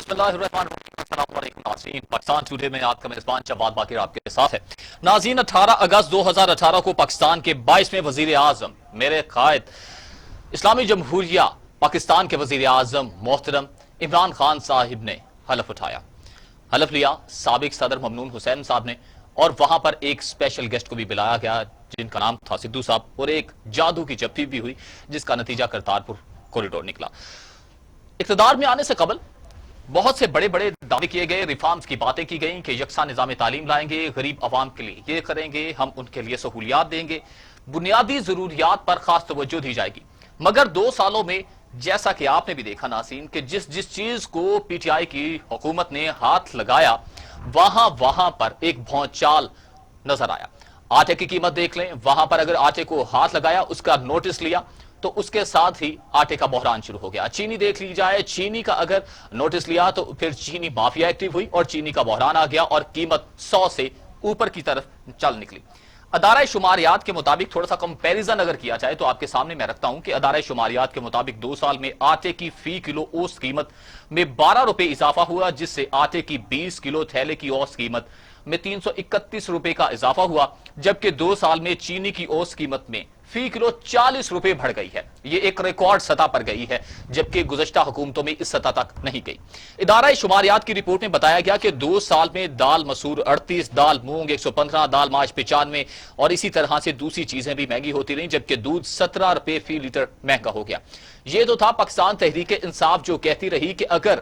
बिस्मिल्लाहिर्रहमानिर्रहीम। अस्सलाम वालेकुम नाज़रीन, पाकिस्तान टुडे में आपका मेज़बान जवाद बाकिर आपके साथ है। नाज़रीन, 18 अगस्त 2018 को पाकिस्तान के 22वें वज़ीर आज़म मेरे कायद इस्लामी जमहूरिया पाकिस्तान के वज़ीर आज़म मोहतरम इमरान खान साहिब ने हलफ उठाया। हलफ लिया साबिक सदर ममनून हुसैन साहब ने, और वहां पर एक स्पेशल गेस्ट को भी बुलाया गया जिनका नाम था सिद्धू साहब, और एक जादू की जफ्फी भी हुई जिसका नतीजा करतारपुर कॉरिडोर निकला। इक़्तिदार में आने से कबल बहुत से बड़े बड़े दावे किए गए, रिफॉर्म्स की बातें की गई कि यकसा निज़ाम तालीम लाएंगे, गरीब अवाम के लिए ये करेंगे, हम उनके लिए सहूलियात देंगे, बुनियादी जरूरियात पर खास तवज्जो दी जाएगी। मगर 2 सालों में जैसा कि आपने भी देखा नाज़रीन कि जिस चीज को पीटीआई की हुकूमत ने हाथ लगाया वहां पर एक भौचाल नजर आया। आटे की कीमत देख लें, वहां पर अगर आटे को हाथ लगाया, उसका नोटिस लिया, तो उसके साथ ही आटे का बहरान शुरू हो गया। चीनी देख ली जाए, चीनी का अगर नोटिस लिया तो फिर चीनी माफिया एक्टिव हुई और चीनी का बहरान आ गया और कीमत 100 से ऊपर की तरफ चल निकली। अदारा शुमारियात के मुताबिक थोड़ा सा कंपैरिजन अगर किया जाए तो आपके सामने मैं रखता हूं कि अदारा शुमारियात के मुताबिक 2 साल में आटे की फी किलो औसत कीमत में 12 रुपए इजाफा हुआ, जिससे आटे की 20 किलो थैले की औसत कीमत में 331 रुपए का इजाफा हुआ, जबकि 2 साल में चीनी की औसत कीमत में फी किलो 40 रुपए बढ़ गई है। ये एक रिकॉर्ड सतह पर गई है, जबकि गुज़श्ता हुकूमतों में इस सतह तक नहीं गई। इदारा शुमारियात की रिपोर्ट में बताया गया कि 2 साल में दाल मसूर 38, दाल मूंग 115, दाल माश 95 और इसी तरह से दूसरी चीजें भी महंगी होती रही, जबकि दूध 17 रुपए फी लीटर महंगा हो गया। ये तो था पाकिस्तान तहरीक इंसाफ जो कहती रही कि अगर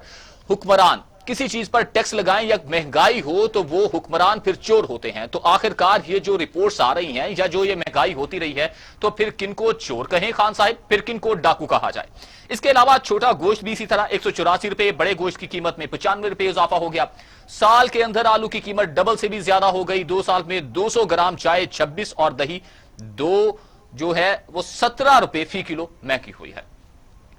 हुक्मरान किसी चीज पर टैक्स लगाएं या महंगाई हो तो वो हुक्मरान फिर चोर होते हैं। तो आखिरकार ये जो रिपोर्ट्स आ रही हैं या जो ये महंगाई होती रही है, तो फिर किनको चोर कहें खान साहब, फिर किनको डाकू कहा जाए। इसके अलावा छोटा गोश्त भी इसी तरह 184 रुपए, बड़े गोश्त की कीमत में 95 रुपए इजाफा हो गया। साल के अंदर आलू की कीमत डबल से भी ज्यादा हो गई। 2 साल में 200 ग्राम चाय 26 और दही 2 जो है वो 17 रुपए फी किलो महंगी हुई है।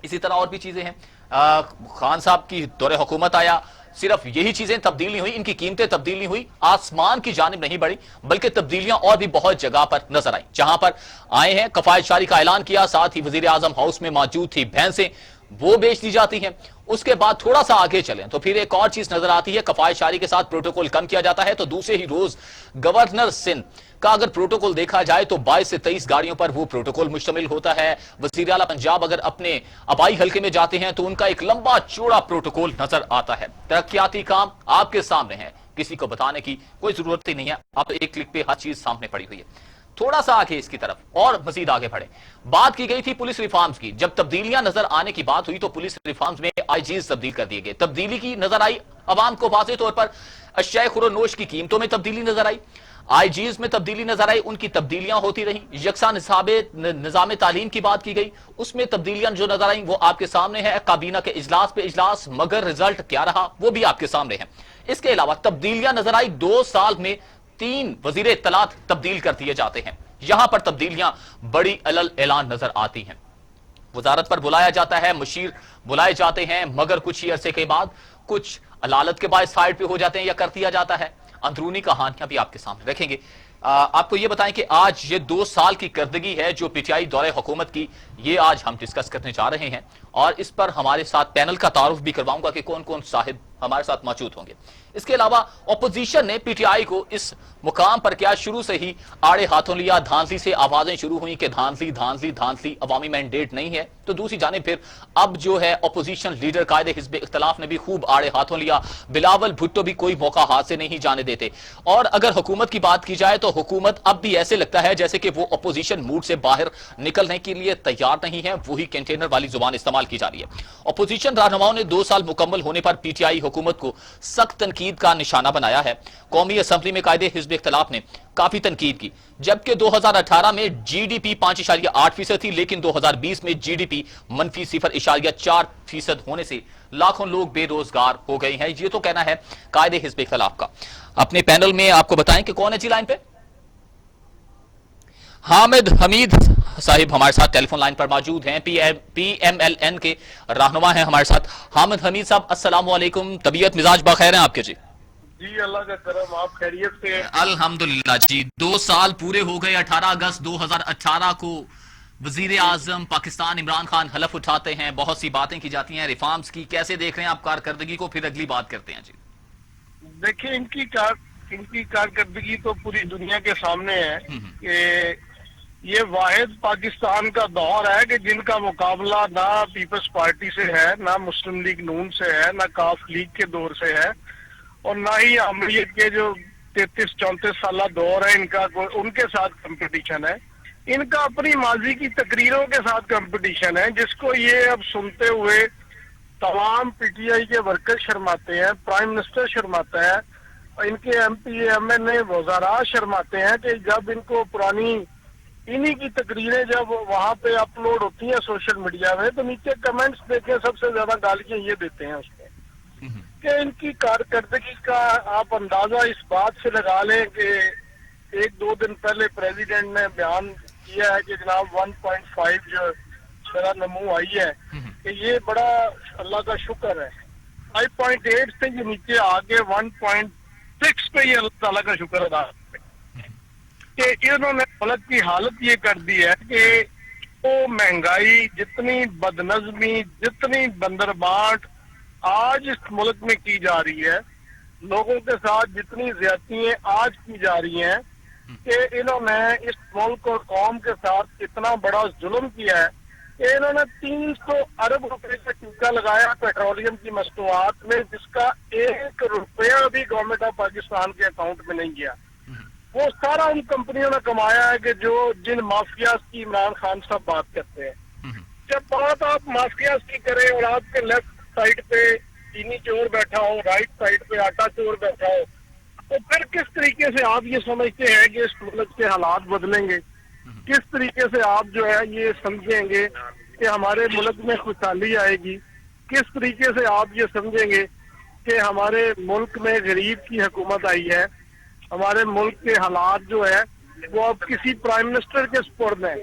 इसी तरह और भी चीजें हैं। खान साहब की दौरे हुकूमत आया, सिर्फ यही चीजें तब्दील नहीं हुई, इनकी कीमतें तब्दील नहीं हुई, आसमान की जानिब नहीं बढ़ी, बल्कि तब्दीलियां और भी बहुत जगह पर नजर आई। जहां पर आए हैं कफायत शारी का ऐलान किया, साथ ही वजीर आजम हाउस में मौजूद थी भैंसें, वो बेच दी जाती हैं। उसके बाद थोड़ा सा आगे चलें तो फिर एक और चीज नजर आती है, कफायत शारी के साथ प्रोटोकॉल कम किया जाता है, तो दूसरे ही रोज गवर्नर सिंध का अगर प्रोटोकॉल देखा जाए तो 22 से 23 गाड़ियों पर वो प्रोटोकॉल मुश्तमिल होता है। वज़ीर आला पंजाब अगर अपने आबाई हल्के में जाते हैं तो उनका एक लंबा चौड़ा प्रोटोकॉल नजर आता है। तरक्याती काम आपके सामने है, किसी को बताने की कोई जरूरत ही नहीं है, आप एक क्लिक पे हर चीज सामने पड़ी हुई है। थोड़ा सा आगे इसकी तरफ और मजीद आगे बढ़े, बात की गई थी पुलिस रिफॉर्म्स की। जब तब्दीलियां नजर आने की बात हुई तो पुलिस रिफॉर्म्स में आईजीज तब्दील कर दिए गए। तब्दीली की नजर आई अवाम को वाज़ेह तौर पर अशियाए खुरोनोश की कीमतों में तब्दीली नजर आई, आईजीज में तब्दीली नजर आई, उनकी तब्दीलियां होती रही। यकसा निजाम तालीम की बात की गई, उसमें तब्दीलियां जो नजर आई वो आपके सामने है। काबीना के इजलास पे इजलास, मगर रिजल्ट क्या रहा वो भी आपके सामने है। इसके अलावा तब्दीलियां नजर आई, 2 साल में 3 वजीर इत्तलात तब्दील कर दिए जाते हैं। यहां पर तब्दीलियां बड़ी अलल ऐलान नजर आती हैं। वजारत पर बुलाया जाता है, मुशीर बुलाए जाते हैं, मगर कुछ ही अरसे के बाद कुछ अदालत के बाद साइड पे हो जाते हैं या कर दिया जाता है। अंदरूनी कहानियां भी आपके सामने रखेंगे। आपको यह बताएं कि आज ये 2 साल की करदगी है जो पीटीआई दौरे हुकूमत की, ये आज हम डिस्कस करने जा रहे हैं, और इस पर हमारे साथ पैनल का तारुफ भी करवाऊंगा कि कौन कौन साहिब हमारे साथ मौजूद होंगे। इसके अलावा अपोजिशन ने पीटीआई को इस मुकाम पर क्या शुरू से ही आड़े हाथों लिया, धांधली से आवाजें शुरू हुई कि धांधली धांधली धांधली, अवामी मैंडेट नहीं है। तो दूसरी जानिब फिर अब जो है अपोजिशन लीडर कायदे हिज़्ब इख्तिलाफ ने भी खूब आड़े हाथों लिया। बिलावल भुट्टो भी कोई मौका हाथ से नहीं जाने देते। और अगर हुकूमत की बात की जाए तो हुकूमत अब भी ऐसे लगता है जैसे कि वो अपोजिशन मूड से बाहर निकलने के लिए तैयार नहीं है, वही कंटेनर वाली जुबान इस्तेमाल की जा रही है। अपोजिशन रहनुमाओं ने 2 साल मुकम्मल होने पर पीटीआई हुकूमत को सख्त तनकीद का निशाना बनाया है। कौमी असम्बली में कायदे हिज़्ब इख्तिलाफ ने काफी तनकीद की, जबकि 2018 में जीडीपी 5.8% थी, लेकिन 2020 में जीडीपी मनफी 0.4% होने से लाखों लोग बेरोजगार हो गए हैं। ये तो कहना है कायदे हिज़्ब इख्तिलाफ का। अपने पैनल में आपको बताएं कि कौन है जी लाइन पे। हामिद हमीद साहिब हमारे साथ टेलीफोन लाइन पर मौजूद हैं, पीएमएलएन के रहनुमा हैं हमारे साथ। हामिद हमीद साहब अस्सलाम वालेकुम, तबीयत मिजाज बखैर हैं आपके जी? जी अल्लाह का करम, आप खैरियत से? अल्हम्दुलिल्लाह जी। 2 साल पूरे हो गए। 18 अगस्त 2018 को وزیر اعظم پاکستان عمران خان حلف اٹھاتے ہیں، بہت سی باتیں کی جاتی ہیں ریفارمز کی، کیسے دیکھ رہے ہیں آپ کارکردگی کو؟ پھر اگلی بات کرتے ہیں جی۔ دیکھیں ان کی کارکردگی تو پوری دنیا کے سامنے ہے کہ یہ واحد پاکستان کا دور ہے کہ جن کا مقابلہ نہ پیپلز پارٹی سے ہے، نہ مسلم لیگ نون سے ہے، نہ کاف لیگ کے دور سے ہے، اور نہ ہی عمریت کے جو 33-34 سالہ دور ہے ان کے ساتھ کمپٹیشن ہے۔ ان کا اپنی ماضی کی تقریروں کے ساتھ کمپٹیشن ہے، جس کو یہ اب سنتے ہوئے تمام پی ٹی آئی کے ورکر شرماتے ہیں، پرائم منسٹر شرماتا ہے، اور ان کے ایم پی ایم این اے وزراء شرماتے ہیں کہ جب ان کو پرانی انہی کی تقریریں جب وہاں پہ اپلوڈ ہوتی ہیں سوشل میڈیا میں، تو نیچے کمنٹس دیکھیں سب سے زیادہ گالیاں یہ دیتے ہیں اس میں کہ ان کی کارکردگی کا آپ اندازہ اس بات سے لگا لیں کہ 1-2 دن پہلے پریزیڈنٹ نے بیان کیا ہے کہ جناب 1.5 جو شرح نمو آئی ہے کہ یہ بڑا اللہ کا شکر ہے۔ 5.8 سے یہ نیچے آگے 1.6 پہ یہ اللہ تعالیٰ کا شکر ادا کرتے ہیں کہ انہوں نے ملک کی حالت یہ کر دی ہے کہ وہ مہنگائی، جتنی بدنظمی، جتنی بندربانٹ آج اس ملک میں کی جا رہی ہے، لوگوں کے ساتھ جتنی زیادتیاں آج کی جا رہی ہیں، کہ انہوں نے اس ملک اور قوم کے ساتھ اتنا بڑا ظلم کیا ہے کہ انہوں نے 300 ارب روپے کا ٹیکہ لگایا پیٹرولیم کی مصنوعات میں، جس کا 1 روپیہ بھی گورنمنٹ آف پاکستان کے اکاؤنٹ میں نہیں گیا۔ وہ سارا ان کمپنیوں نے کمایا ہے کہ جن مافیاز کی عمران خان صاحب بات کرتے ہیں۔ جب بات آپ مافیاز کی کریں اور آپ کے لیفٹ سائڈ پہ چینی چور بیٹھا ہو، رائٹ سائڈ پہ آٹا چور بیٹھا ہو، تو پھر کس طریقے سے آپ یہ سمجھتے ہیں کہ اس ملک کے حالات بدلیں گے؟ کس طریقے سے آپ جو ہے یہ سمجھیں گے کہ ہمارے ملک میں خوشحالی آئے گی؟ کس طریقے سے آپ یہ سمجھیں گے کہ ہمارے ملک میں غریب کی حکومت آئی ہے؟ ہمارے ملک کے حالات جو ہے وہ اب کسی پرائم منسٹر کے سپرد ہیں۔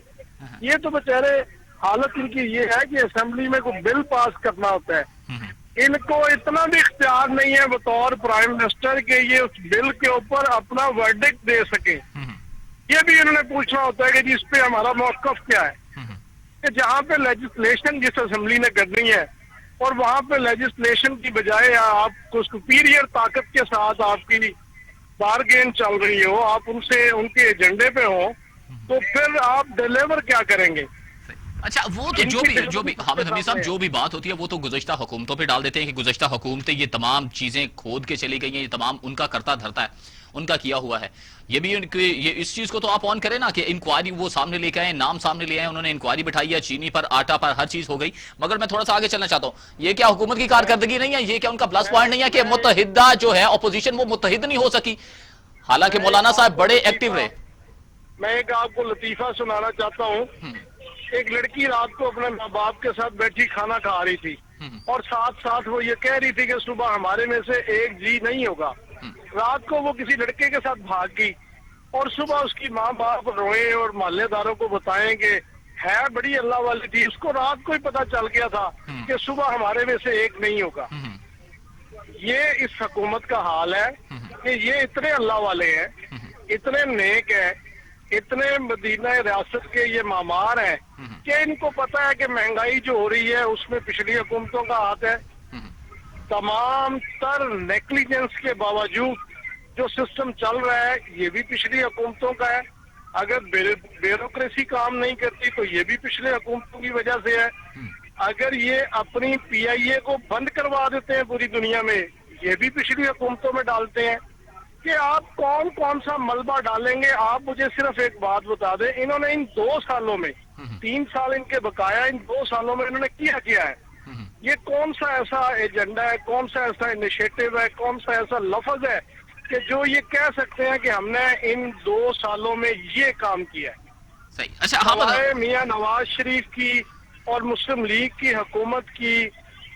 یہ تو بیچارے حالت ان کی یہ ہے کہ اسمبلی میں کوئی بل پاس کرنا ہوتا ہے، ان کو اتنا بھی اختیار نہیں ہے بطور پرائم منسٹر کہ یہ اس بل کے اوپر اپنا ورڈکٹ دے سکے۔ یہ بھی انہوں نے پوچھنا ہوتا ہے کہ جس پہ ہمارا موقف کیا ہے، کہ جہاں پہ لیجسلیشن جس اسمبلی نے کرنی ہے اور وہاں پہ لیجسلیشن کی بجائے آپ کو سپیریئر طاقت کے ساتھ آپ کی بارگین چل رہی ہو، آپ ان کے ایجنڈے پہ ہوں، تو پھر آپ ڈیلیور کیا کریں گے؟ اچھا وہ تو جو بھی حامد حمید صاحب جو بھی بات ہوتی ہے وہ تو گزشتہ حکومتوں پہ ڈال دیتے ہیں کہ گزشتہ حکومتیں یہ تمام چیزیں کھود کے چلی گئی ہیں، یہ تمام ان کا کرتا دھرتا ہے، ان کا کیا ہوا ہے۔ یہ بھی یہ اس چیز کو تو آپ آن کریں نا کہ انکوائری وہ سامنے لے کے آئے، نام سامنے لے آئے، انہوں نے انکوائری بٹھائی ہے، چینی پر، آٹا پر، ہر چیز ہو گئی۔ مگر میں تھوڑا سا آگے چلنا چاہتا ہوں، یہ کیا حکومت کی کارکردگی نہیں ہے؟ یہ کیا ان کا پلس پوائنٹ نہیں ہے کہ متحدہ جو ہے اپوزیشن وہ متحد نہیں ہو سکی؟ حالانکہ مولانا صاحب بڑے ایکٹیو رہے۔ میں ایک آپ کو لطیفہ سنانا چاہتا ہوں۔ ایک لڑکی رات کو اپنے ماں باپ کے ساتھ بیٹھی کھانا کھا رہی تھی، اور ساتھ ساتھ وہ یہ کہہ رہی تھی کہ صبح ہمارے میں سے ایک جی نہیں ہوگا۔ رات کو وہ کسی لڑکے کے ساتھ بھاگ گئی، اور صبح اس کی ماں باپ روئے اور محلے داروں کو بتائیں کہ ہے بڑی اللہ والی تھی، اس کو رات کو ہی پتا چل گیا تھا کہ صبح ہمارے میں سے ایک نہیں ہوگا۔ یہ اس حکومت کا حال ہے کہ یہ اتنے اللہ والے ہیں، اتنے نیک ہیں، اتنے مدینہ ریاست کے یہ معمار ہیں کہ ان کو پتا ہے کہ مہنگائی جو ہو رہی ہے اس میں پچھلی حکومتوں کا ہاتھ ہے۔ تمام تر نیگلیجنس کے باوجود جو سسٹم چل رہا ہے یہ بھی پچھلی حکومتوں کا ہے۔ اگر بیوروکریسی کام نہیں کرتی تو یہ بھی پچھلے حکومتوں کی وجہ سے ہے۔ اگر یہ اپنی پی آئی اے کو بند کروا دیتے ہیں پوری دنیا میں، یہ بھی پچھلی حکومتوں میں ڈالتے ہیں۔ کہ آپ کون سا ملبہ ڈالیں گے؟ آپ مجھے صرف ایک بات بتا دیں، انہوں نے ان 2 سالوں میں 3 سال ان کے بقایا، ان 2 سالوں میں انہوں نے کیا ہے؟ یہ کون سا ایسا ایجنڈا ہے، کون سا ایسا انیشیٹو ہے، کون سا ایسا لفظ ہے کہ جو یہ کہہ سکتے ہیں کہ ہم نے ان 2 سالوں میں یہ کام کیا ہے؟ صحیح۔ اچھا میاں نواز شریف کی اور مسلم لیگ کی حکومت کی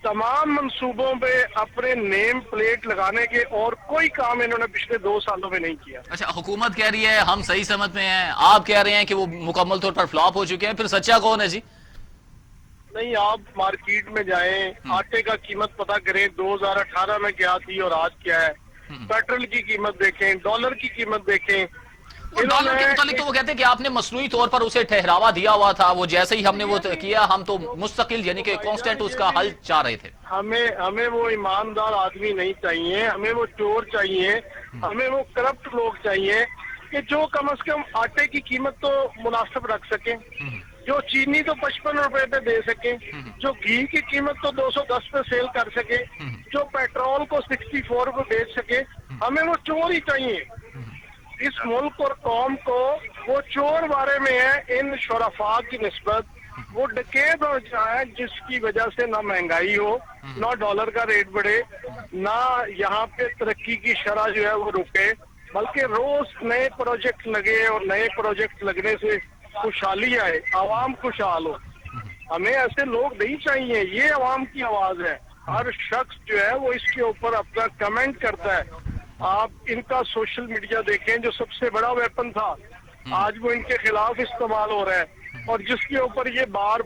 تمام منصوبوں پہ اپنے نیم پلیٹ لگانے کے اور کوئی کام انہوں نے پچھلے 2 سالوں میں نہیں کیا۔ اچھا حکومت کہہ رہی ہے ہم صحیح سمت میں ہیں، آپ کہہ رہے ہیں کہ وہ مکمل طور پر فلاپ ہو چکے ہیں، پھر سچا کون ہے جی؟ نہیں، آپ مارکیٹ میں جائیں، آٹے کا قیمت پتہ کریں 2018 میں کیا تھی اور آج کیا ہے، پیٹرول کی قیمت دیکھیں، ڈالر کی قیمت دیکھیں۔ ڈالر کے متعلق تو وہ کہتے ہیں کہ آپ نے مصنوعی طور پر اسے ٹھہراوا دیا ہوا تھا، وہ جیسے ہی ہم نے وہ کیا ہم تو مستقل یعنی کہ کانسٹنٹ اس کا حل چاہ رہے تھے۔ ہمیں وہ ایماندار آدمی نہیں چاہیے، ہمیں وہ چور چاہیے، ہمیں وہ کرپٹ لوگ چاہیے کہ جو کم از کم آٹے کی قیمت تو مناسب رکھ سکیں، جو چینی تو 55 روپے پہ دے سکیں، جو گھی کی قیمت تو 210 پہ سیل کر سکے، جو پیٹرول کو 64 پہ بیچ سکے۔ ہمیں وہ چور ہی چاہیے۔ اس ملک اور قوم کو وہ چور بارے میں ہے ان شرفاء کی نسبت، وہ ڈکیت ہو جائے جس کی وجہ سے نہ مہنگائی ہو، نہ ڈالر کا ریٹ بڑھے، نہ یہاں پہ ترقی کی شرح جو ہے وہ رکے، بلکہ روز نئے پروجیکٹ لگے اور نئے پروجیکٹ لگنے سے خوشحالی آئے، عوام خوشحال ہو۔ ہمیں ایسے لوگ نہیں چاہیے، یہ عوام کی آواز ہے۔ ہر شخص جو ہے وہ اس کے اوپر اپنا کمنٹ کرتا ہے۔ آپ ان کا سوشل میڈیا دیکھیں، جو سب سے بڑا ویپن تھا آج وہ ان کے خلاف استعمال ہو رہا ہے، اور جس کے اوپر یہ بار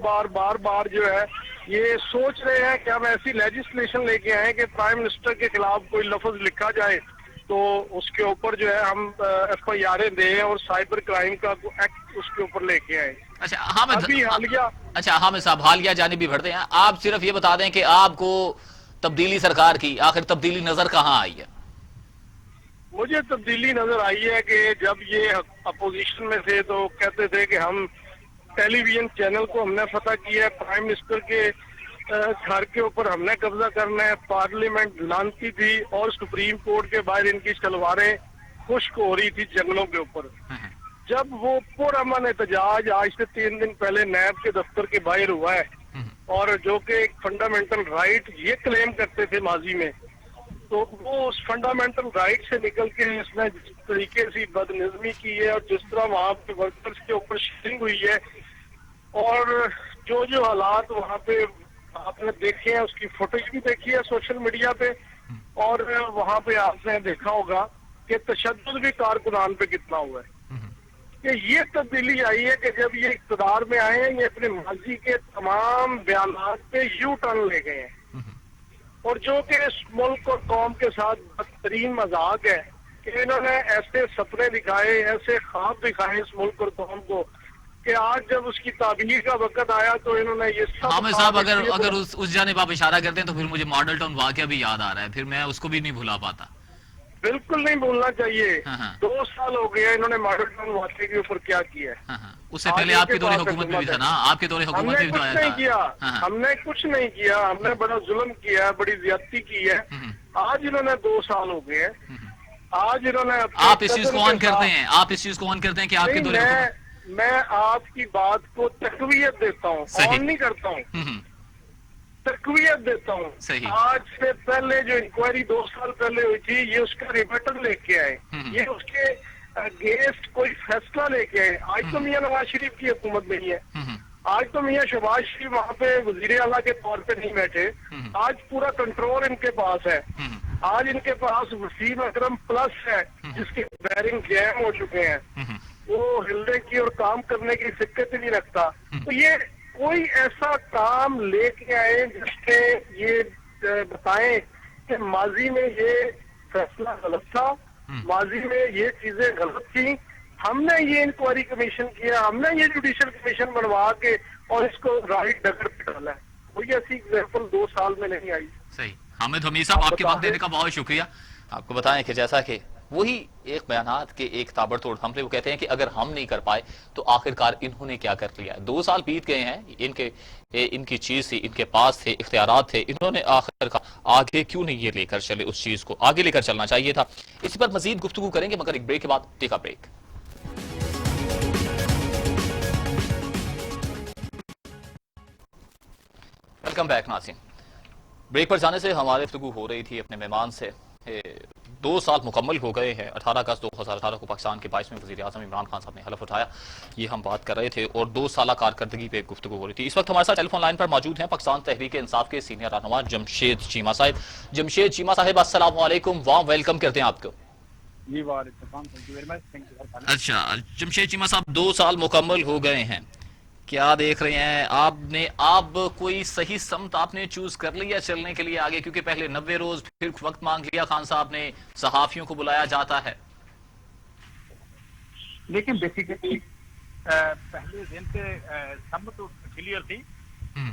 بار جو ہے یہ سوچ رہے ہیں کہ ہم ایسی لیجسلیشن لے کے آئیں کہ پرائم منسٹر کے خلاف کوئی لفظ لکھا جائے تو اس کے اوپر جو ہے ہم ایف آئی آریں دیں اور سائبر کرائم کا ایکٹ اس کے اوپر لے کے آئیں۔ اچھا حامد صاحب، حالیہ جانب بھی بڑھتے ہیں، آپ صرف یہ بتا دیں کہ آپ کو تبدیلی سرکار کی آخر تبدیلی نظر کہاں آئی ہے؟ مجھے تبدیلی نظر آئی ہے کہ جب یہ اپوزیشن میں تھے تو کہتے تھے کہ ہم ٹیلی ویژن چینل کو ہم نے فتح کیا ہے، پرائم منسٹر کے گھر کے اوپر ہم نے قبضہ کرنا ہے، پارلیمنٹ لانتی تھی اور سپریم کورٹ کے باہر ان کی تلواریں خشک ہو رہی تھی جنگلوں کے اوپر۔ جب وہ پرامن احتجاج آج سے 3 دن پہلے نیب کے دفتر کے باہر ہوا ہے، اور جو کہ ایک فنڈامنٹل رائٹ یہ کلیم کرتے تھے ماضی میں، تو وہ اس فنڈامنٹل رائٹ سے نکل کے اس نے جس طریقے سے بدنظمی کی ہے اور جس طرح وہاں پہ ورکرز کے اوپر شیئرنگ ہوئی ہے، اور جو حالات وہاں پہ آپ نے دیکھے ہیں، اس کی فوٹیج بھی دیکھی ہے سوشل میڈیا پہ، اور وہاں پہ آپ نے دیکھا ہوگا کہ تشدد بھی کارکنان پہ کتنا ہوا ہے۔ کہ یہ تبدیلی آئی ہے کہ جب یہ اقتدار میں آئے ہیں، یہ اپنے ماضی کے تمام بیانات پہ یو ٹرن لے گئے ہیں، اور جو کہ اس ملک اور قوم کے ساتھ بدترین مذاق ہے کہ انہوں نے ایسے سپنے دکھائے، ایسے خواب دکھائے اس ملک اور قوم کو کہ آج جب اس کی تعبیر کا وقت آیا تو انہوں نے یہ سب۔ حامد صاحب اگر اس جانب آپ اشارہ کرتے ہیں تو پھر مجھے ماڈل ٹاؤن واقعہ بھی یاد آ رہا ہے، پھر میں اس کو بھی نہیں بھلا پاتا۔ بالکل نہیں بھولنا چاہیے۔ 2 سال ہو گیا انہوں نے ماڈل ٹاؤن واقعے کے اوپر کیا ہے۔ اس سے پہلے آپ کے دور حکومت میں بھی تھا نا، آپ کے دور حکومت میں بھی تو آیا تھا۔ ہم نے کچھ نہیں کیا، ہم نے بڑا ظلم کیا ہے، بڑی زیادتی کی ہے۔ آج انہوں نے 2 سال ہو گئے ہیں، آج انہوں نے آپ اس چیز کو آن کرتے ہیں، آپ اس چیز کو آن کرتے ہیں کہ آپ کے دور حکومت۔ میں آپ کی بات کو تقویت دیتا ہوں، آن نہیں کرتا ہوں، تقویت دیتا ہوں۔ آج سے پہلے جو انکوائری 2 سال پہلے ہوئی تھی، یہ اس کا ریبٹل لے کے آئے، یہ اس کے اگینسٹ کوئی فیصلہ لے کے آئے۔ آج تو میاں نواز شریف کی حکومت نہیں ہے، آج تو میاں شہباز شریف وہاں پہ وزیر اعلیٰ کے طور پہ نہیں بیٹھے، آج پورا کنٹرول ان کے پاس ہے۔ آج ان کے پاس وسیم اکرم پلس ہے جس کے بیرنگ جیم ہو چکے ہیں، وہ ہلنے کی اور کام کرنے کی فکر نہیں رکھتا۔ تو یہ کوئی ایسا کام لے کے آئے جس سے یہ بتائیں کہ ماضی میں یہ فیصلہ غلط تھا، ماضی میں یہ چیزیں غلط تھیں، ہم نے یہ انکوائری کمیشن کیا، ہم نے یہ جوڈیشل کمیشن بنوا کے اور اس کو رائٹ ڈگر پہ ڈالا ہے۔ کوئی ایسی ایگزامپل 2 سال میں نہیں آئی۔ صحیح۔ حامد حمید صاحب، آپ کے وقت دینے کا بہت شکریہ۔ آپ کو بتائیں کہ جیسا کہ وہی ایک بیانات کے ایک تابڑ توڑ حملے، وہ کہتے ہیں کہ اگر ہم نہیں کر پائے تو آخرکار انہوں نے کیا کر لیا۔ 2 سال بیت گئے ہیں، ان کی چیز تھی، ان کے پاس تھے اختیارات تھے، انہوں نے آخرکار آگے کیوں نہیں یہ لے کر چلے، اس چیز کو آگے لے کر چلنا چاہیے تھا۔ اس پر مزید گفتگو کریں گے مگر ایک بریک کے بعد۔ ٹیک اے بریک۔ ویلکم بیک ناظرین۔ بریک پر جانے سے ہمارے گفتگو ہو رہی تھی اپنے مہمان سے۔ 2 سال مکمل ہو گئے ہیں، 18 اگست 2018 کو پاکستان کے 22ویں وزیر اعظم عمران خان صاحب نے حلف اٹھایا، یہ ہم بات کر رہے تھے، اور 2 سالہ کارکردگی پہ گفتگو ہو رہی تھی۔ اس وقت ہمارے ساتھ ٹیلی فون لائن پر موجود ہیں پاکستان تحریک انصاف کے سینئر رہنما جمشید چیمہ صاحب۔ جمشید چیمہ صاحب، السلام علیکم، وارم ویلکم کرتے ہیں آپ کو۔ جی وعلیکم السلام، تھینک یو ویری مچ۔ اچھا جمشید چیمہ صاحب، 2 سال مکمل ہو گئے ہیں، کیا دیکھ رہے ہیں آپ کوئی صحیح سمت آپ نے چوز کر لیا چلنے کے لیے آگے؟ کیونکہ پہلے 90 روز، پھر وقت مانگ لیا خان صاحب نے، صحافیوں کو بلایا جاتا ہے۔ लेकिन बेसिकली पहले दिन से समझ तो क्लियर थी,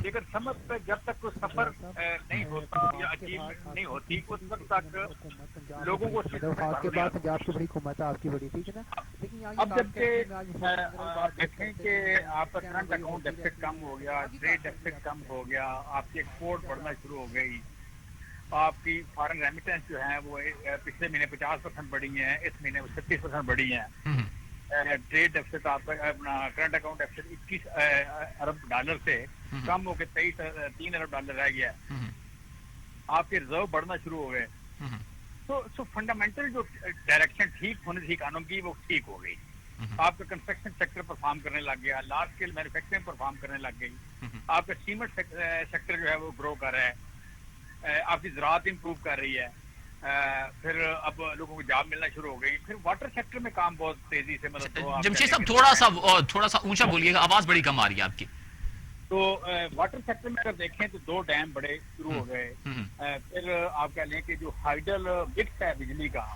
लेकिन समझ पे जब तक कोई सफर नहीं होता या अचीवमेंट नहीं होती उस वक्त तक लोगों को आपके बाद पंजाब की बड़ी हुकूमत है आपकी बड़ी, ठीक है ना। लेकिन यहाँ अब जबकि देखें कि आपका करंट अकाउंट डेफिसिट कम हो गया, ट्रेड डेफिसिट कम हो गया, आपकी एक्सपोर्ट बढ़ना शुरू हो गई, आपकी फॉरेन रेमिटेंस जो है वो पिछले महीने 50% बढ़ी है, इस महीने वो 36% बढ़ी है। ट्रेड डेफिसिट आपका अपना करंट अकाउंट डेफिसिट 21 अरब डॉलर से कम होकर 3 अरब डॉलर रह गया है। आपके रिजर्व बढ़ना शुरू हो गए। तो फंडामेंटल जो डायरेक्शन ठीक होनी थी कानून की वो ठीक हो गई। आपका कंस्ट्रक्शन सेक्टर परफॉर्म करने लग गया, लार्ज स्केल मैन्युफैक्चरिंग परफॉर्म करने लग गई, आपका सीमेंट सेक्टर जो है वो ग्रो कर रहा है, आपकी ज़राअत इंप्रूव कर रही है, फिर अब लोगों को जॉब मिलना शुरू हो गई, फिर वाटर सेक्टर में काम बहुत तेजी से मतलब जमशेद साहब थोड़ा सा ऊंचा बोलिएगा, आवाज बड़ी कम आ रही है आपकी। तो वाटर सेक्टर में अगर देखें तो 2 डैम बड़े शुरू हो गए। फिर आप कह लें कि जो हाइडल मिक्स है बिजली का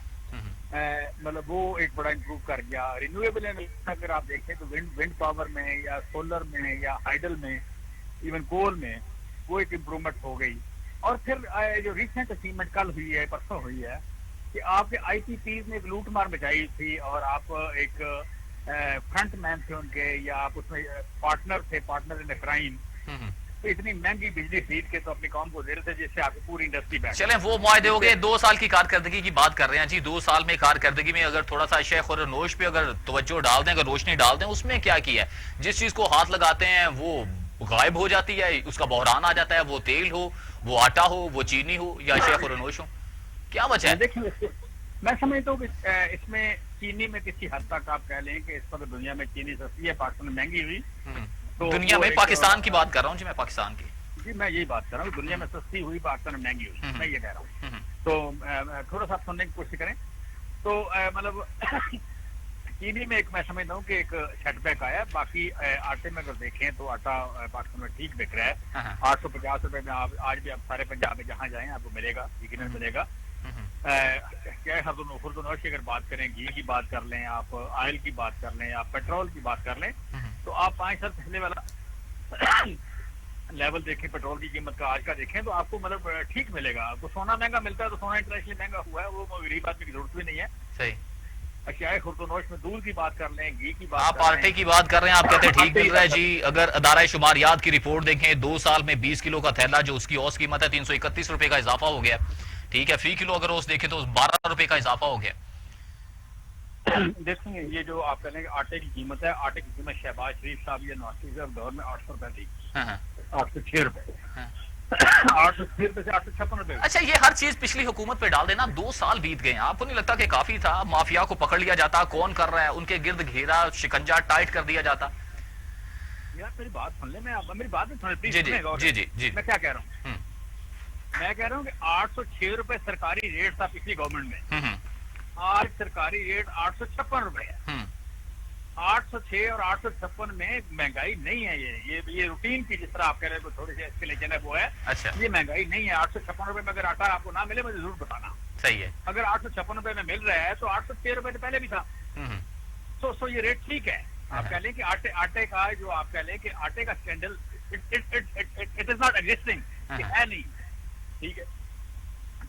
मतलब वो एक बड़ा इंप्रूव कर गया। रिन्यूएबल एनर्जी अगर आप देखें तो विंड पावर में या सोलर में या हाइडल में इवन कोल में वो एक इम्प्रूवमेंट हो गई। और फिर जो रिसेंट अचीवमेंट कल हुई है, परसों हुई है कि आपके IPPs ने एक लूट मार मचाई थी और आप एक फ्रंट मैन थे उनके या आप उसमें पार्टनर थे, पार्टनर इन क्राइम। तो इतनी महंगी बिजली खरीद के तो अपनी कौम को दे रहे थे जिससे आपकी पूरी इंडस्ट्री बैठ। चलें वो मुआहदे हो गए, 2 साल की कारकर्दगी की बात कर रहे हैं जी। 2 साल में कारकर्दगी में अगर थोड़ा सा शेख और नोश पे अगर तवज्जो डाल दें, अगर रोशनी डाल दें, उसमें क्या किया है? जिस चीज को हाथ लगाते हैं वो गायब हो जाती है, उसका बहरान आ जाता है, वो तेल हो, वो आटा हो, वो चीनी हो या शेख और नोश हो, क्या बचा है? देखिए मैं समझता हूँ कि इसमें चीनी में किसी हद तक आप कह लें कि इस पर दुनिया में चीनी सस्ती है, पाकिस्तान में महंगी हुई। तो दुनिया में पाकिस्तान की बात कर रहा हूँ जी, मैं पाकिस्तान की जी मैं यही बात कर रहा हूँ, दुनिया में सस्ती हुई, पाकिस्तान में महंगी हुई, मैं ये कह रहा हूँ। तो थोड़ा सा सुनने की कोशिश करें। तो मतलब चीनी में एक मैं समझता हूँ कि एक सेटबैक आया। बाकी आटे में अगर देखें तो आटा पाकिस्तान में ठीक बिक रहा है। 850 रुपए में आप आज भी आप सारे पंजाब में जहाँ जाएं आपको मिलेगा, यकीनन मिलेगा। क्या खुर्दनोश की अगर बात करें, घी की बात कर लें, आप ऑयल की बात कर लें, आप पेट्रोल की बात कर लें, तो आप 5 साल पहले वाला लेवल देखें पेट्रोल की कीमत का, आज का देखें तो आपको मतलब ठीक मिलेगा। आपको सोना महंगा मिलता है तो सोना इंटरनेशनली महंगा हुआ है, वो गरीब आदमी की जरूरत भी नहीं है। सही। अशियाए खुर्दनोश में दूध की बात कर लें, घी की बात आप आटे की बात कर रहे हैं, आप कहते हैं ठीक मिल रहा है जी। अगर अदारा शुमारियात की रिपोर्ट देखें, 2 साल में 20 किलो का थैला जो उसकी औसत कीमत है 331 रुपए का इजाफा हो गया। ठीक है, फी किलो अगर औसत देखें तो 12 रुपए का इजाफा हो गया। देखेंगे ये जो आप कह लें आटे की कीमत है, आटे की कीमत शहबाज शरीफ साहब या नवाज शरीफ साहब दौर में 800 रुपए थी, 806 रुपए, 806 रुपए से 856 रुपए। अच्छा, ये हर चीज पिछली हुकूमत पे डाल देना। 2 साल बीत गए, आपको नहीं लगता कि काफी था? माफिया को पकड़ लिया जाता, कौन कर रहा है, उनके गिर्द घेरा शिकंजा टाइट कर दिया जाता। यार मेरी बात सुन ले, मैं मेरी बात नहीं सुन जी जी जी जी मैं क्या कह रहा हूँ? मैं कह रहा हूँ कि 806 रुपए सरकारी रेट था पिछली गवर्नमेंट में, आज सरकारी रेट 856 रुपए है। 806 और 856 में महंगाई नहीं है। ये रूटीन की, जिस तरह आप कह रहे हैं थोड़ी सी एस्केलेशन है वो है। अच्छा, ये महंगाई नहीं है। 856 रुपए में अगर आटा आपको ना मिले मुझे जरूर बताना। सही है। अगर 856 रुपए में मिल रहा है तो 806 रुपए तो पहले भी था। तो ये रेट ठीक है। आप कह लें कि आटे का जो आप कह लें कि आटे का scandal it is not existing, है नहीं। ठीक है,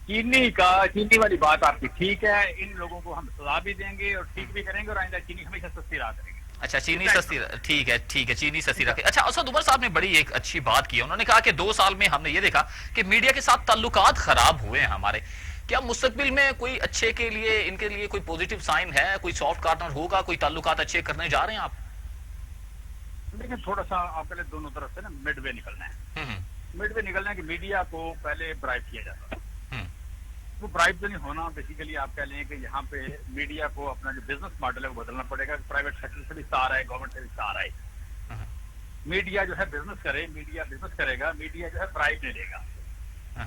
चीनी वाली बात आपकी ठीक है। इन लोगों को हम सजा भी देंगे और ठीक भी करेंगे और आइंदा चीनी हमेशा सस्ती रहा करेंगे। अच्छा, चीनी सस्ती, ठीक है, चीनी सस्ती रखे। अच्छा, असद उमर साहब ने बड़ी एक अच्छी बात की है। उन्होंने कहा कि 2 साल में हमने ये देखा कि मीडिया के साथ ताल्लुकात खराब हुए हैं हमारे। क्या मुस्तकबिल में कोई अच्छे के लिए, इनके लिए कोई पॉजिटिव साइन है, कोई सॉफ्ट कॉर्नर होगा, कोई ताल्लुकात अच्छे करने जा रहे हैं आप? लेकिन थोड़ा सा आपके लिए दोनों तरफ से ना मिडवे निकलना है। मिडवे निकलना है कि मीडिया को पहले ब्राइब किया जाता है। वो ब्राइब तो नहीं होना। बेसिकली आप कह लें कि यहाँ पे मीडिया को अपना जो बिजनेस मॉडल है वो बदलना पड़ेगा। प्राइवेट सेक्टर से भी हिस्सा आ रहा है, गवर्नमेंट से भी हिस्सा आ रहा है। मीडिया जो है बिजनेस करे, मीडिया बिजनेस करेगा, मीडिया जो है ब्राइब नहीं लेगा।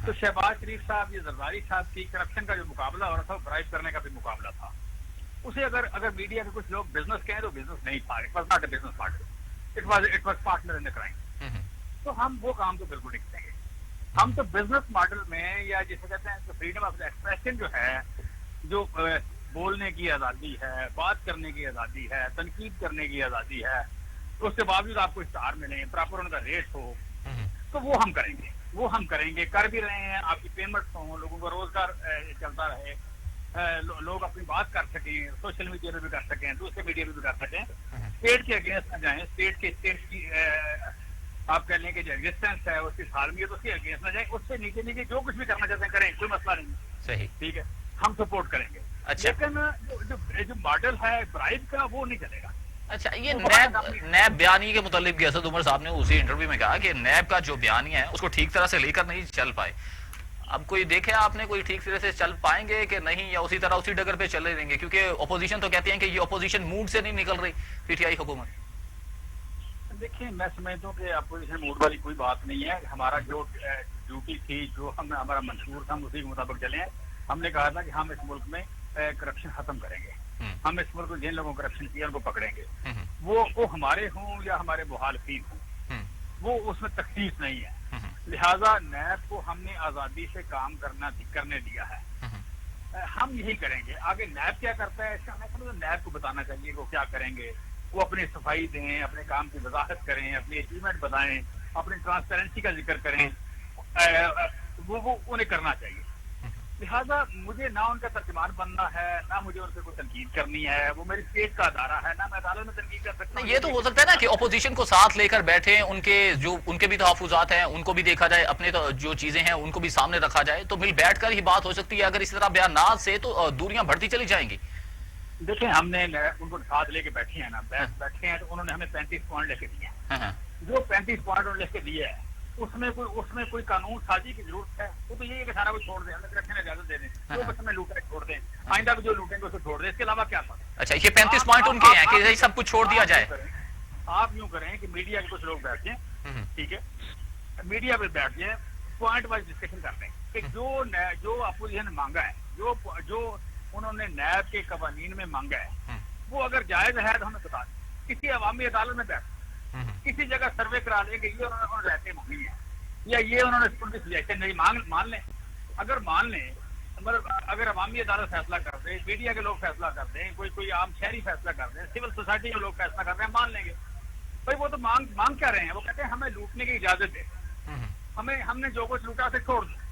तो शहबाज शरीफ साहब, ये जरदारी साहब की करप्शन का जो मुकाबला हो रहा था, ब्राइब करने का भी मुकाबला था। उसे अगर मीडिया के कुछ लोग बिजनेस कहें तो बिजनेस नहीं था। It was not a business model, it was partner in the crime. तो हम वो काम तो बिल्कुल नहीं करेंगे। हम तो बिजनेस मॉडल में, या जिसे कहते हैं फ्रीडम ऑफ एक्सप्रेशन जो है, जो بولنے کی آزادی ہے، بات کرنے کی آزادی ہے، تنقید کرنے کی آزادی ہے، تو اس کے باوجود آپ کو اشتہار ملیں، پراپر ان کا ریٹ ہو، تو وہ ہم کریں گے، وہ ہم کریں گے، کر بھی رہے ہیں. آپ کی پیمنٹ ہوں، لوگوں کا روزگار چلتا رہے، لوگ اپنی بات کر سکیں، سوشل میڈیا پہ بھی کر سکیں، دوسرے میڈیا پہ بھی کر سکیں. اسٹیٹ کے اگینسٹ نہ جائیں، اسٹیٹ کی آپ کہہ لیں کہ جو ایگزسٹنس ہے، اس کی سالمیت، اس کے اگینسٹ نہ جائیں. اس سے نیچے نیچے جو کچھ بھی کرنا چاہتے ہیں کریں، کوئی مسئلہ نہیں. صحیح. ٹھیک ہے، ہم سپورٹ کریں گے. اچھا. لیکن جو ماڈل ہے برائب کا، وہ نہیں چلے گا. اچھا، یہ نیب بیانیے کے متعلق بھی اسد عمر صاحب نے اسی انٹرویو میں کہا کہ نیب کا جو بیانیہ ہے اس کو ٹھیک طرح سے لے کر نہیں چل پائے. اب کوئی دیکھے آپ نے کوئی ٹھیک طرح سے چل پائیں گے کہ نہیں، یا اسی طرح اسی ڈگر پہ چلے رہیں گے؟ کیونکہ اپوزیشن تو کہتے ہیں کہ یہ اپوزیشن موڈ سے نہیں نکل رہی پی ٹی آئی حکومت. دیکھیں، میں سمجھتا ہوں کہ اپوزیشن موڈ والی کوئی بات نہیں ہے. ہمارا جو ڈیوٹی تھی، جو ہمارا منشور تھا، ہم اسی کے مطابق چلے ہیں. ہم نے کہا تھا کہ ہم اس ملک میں کرپشن ختم کریں گے. ہم اس ملک میں جن لوگوں کرپشن کیا ان کو پکڑیں گے. وہ ہمارے ہوں یا ہمارے مخالفین ہوں، وہ اس میں تخصیص نہیں ہے. لہذا نیب کو ہم نے آزادی سے کام کرنے دیا ہے. ہم یہی کریں گے. آگے نیب کیا کرتا ہے، اس کا میں سمجھتا ہوں نیب کو بتانا چاہیے وہ کیا کریں گے. وہ اپنی صفائی دیں، اپنے کام کی وضاحت کریں، اپنی اچیومنٹ بتائیں، اپنی ٹرانسپیرنسی کا ذکر کریں. وہ انہیں کرنا چاہیے. لہٰذا مجھے نہ ان کا ترجمان بننا ہے، نہ مجھے ان سے کوئی تنقید کرنی ہے. وہ میری اسٹیٹ کا ادارہ ہے، نہ میں عدالت میں تنقید کر سکتا ہوں. یہ تو ہو سکتا ہے نا کہ اپوزیشن کو ساتھ لے کر بیٹھیں، ان کے بھی تحفظات ہیں ان کو بھی دیکھا جائے، اپنے جو چیزیں ہیں ان کو بھی سامنے رکھا جائے، تو مل بیٹھ کر ہی بات ہو سکتی ہے. اگر اس طرح بیانات سے تو دوریاں بڑھتی چلی جائیں گی. دیکھیں، ہم نے ان کو ساتھ لے کے بیٹھے ہیں نا، بیٹھے ہیں تو انہوں نے ہمیں 35 پوائنٹ لے کے دیے ہیں. جو 35 پوائنٹ انہوں نے لے کے دیے ہیں، اس میں کوئی قانون سازی کی ضرورت ہے؟ وہ تو یہ ہے کہ سارا کچھ چھوڑ دیں، ہمیں کرپشن اجازت دے دیں، جو بس ہمیں لوٹا ہے چھوڑ دیں، آئندہ بھی جو لوٹیں گے اسے چھوڑ دیں. اس کے علاوہ کیا تھا؟ اچھا، یہ 35 پوائنٹ ان کے ہیں کہ یہ سب کچھ چھوڑ دیا جائے. آپ یوں کریں کہ میڈیا کے کچھ لوگ بیٹھ جائیں، ٹھیک ہے، میڈیا پہ بیٹھ جائیں، پوائنٹ وائز ڈسکشن کر لیں کہ جو اپوزیشن نے مانگا ہے، جو انہوں نے نیب کے قوانین میں مانگا ہے، وہ اگر جائز ہے تو ہمیں بتا دیں. کسی عوامی عدالت میں بیٹھ کسی جگہ سروے کرا لیں کہ یہ انہوں نے رہتے مانگی ہے، یا یہ انہوں نے ان کی سجیشن نہیں مان لیں. اگر مان لیں، مطلب اگر عوامی عدالت فیصلہ کر دیں، میڈیا کے لوگ فیصلہ کر دیں، کوئی عام شہری فیصلہ کر دیں، سول سوسائٹی کے لوگ فیصلہ کر دیں، مان لیں گے. بھائی وہ تو مانگ کیا رہے ہیں؟ وہ کہتے ہیں ہمیں لوٹنے کی اجازت دے، ہم نے جو کچھ لوٹا سے چھوڑ دیں.